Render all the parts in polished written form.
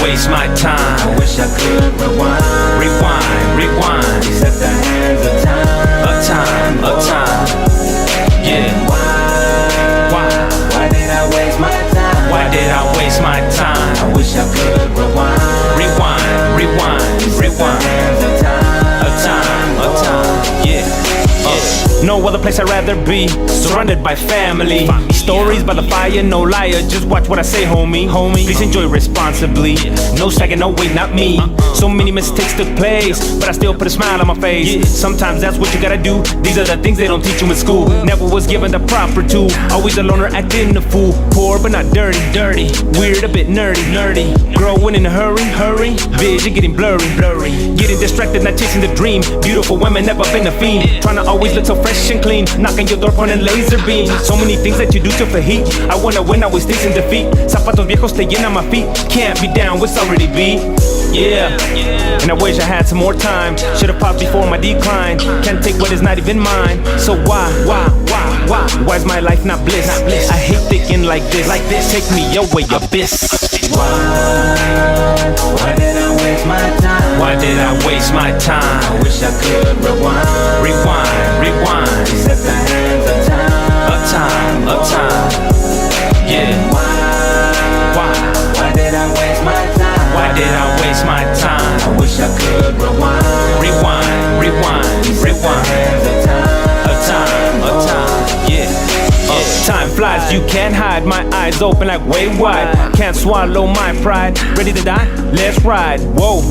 waste my time? I wish I could rewind. Rewind. Except the hands of time. Of time. Yeah. Why did I waste my time? Why did I waste my time? I wish I could rewind. Rewind. Hands of Time. Yeah. No other place I'd rather be, surrounded by family. Stories by the fire, no liar, just watch what I say, homie. Please enjoy responsibly. No sagging, no wait, not me. So many mistakes took place, but I still put a smile on my face. Sometimes that's what you gotta do. These are the things they don't teach you in school. Never was given the proper tool. Always a loner, acting a fool. Poor but not dirty. Weird, a bit nerdy. Growing in a hurry. Vision getting blurry. Getting distracted, not chasing the dream. Beautiful women, never been a fiend. Trying to always look so fresh and clean. Knocking your door, pointing laser beams. So many things that you do to for heat. I wanna win, always things in defeat. Zapatos viejos te llenan my feet. Can't be down, what's already beat. Yeah, and I wish I had some more time. Should've popped before my decline. Can't take what is not even mine. So why's my life not bliss? I hate thinking like this. Take me away, abyss. Why did I waste my time? Why did I waste my time? I wish I could rewind. Rewind. Except the hands of time. Of time. Yeah. Why did I waste my time? Why did I waste my time? I wish I could rewind. Rewind. Hands Of time. Yeah. Time flies, you can't hide. My eyes open like way wide. Can't swallow my pride. Ready to die? Let's ride. Whoa.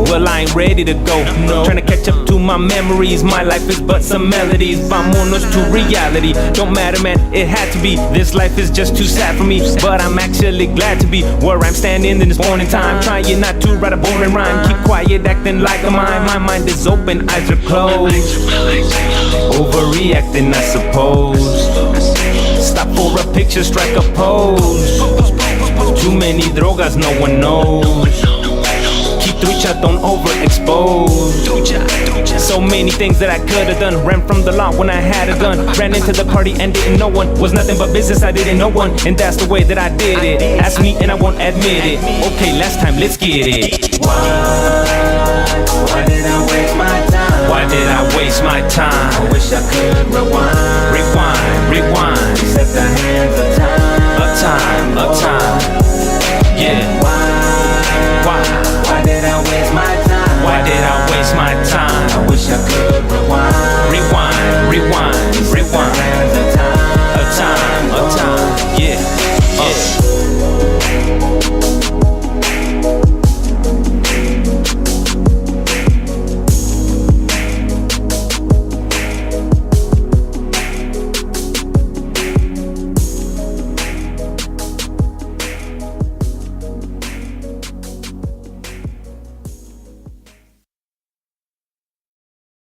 Well, I ain't ready to go. Trying to catch up to my memories. My life is but some melodies. Vamonos to reality. Don't matter, man, it had to be. This life is just too sad for me. But I'm actually glad to be where I'm standing in this morning time. Trying not to write a boring rhyme. Keep quiet, acting like a mime. My mind is open, eyes are closed. Overreacting, I suppose. Stop for a picture, strike a pose. Too many drogas, no one knows. Keep trucha, don't overexpose. So many things that I could've done. Ran from the law when I had a gun. Ran into the party and didn't know one. Was nothing but business, I didn't know one. And that's the way that I did it. Ask me and I won't admit it. Okay, last time, let's get it. Why did I waste my time? Why did I waste my time? I wish I could rewind. Rewind. Except the hands of time.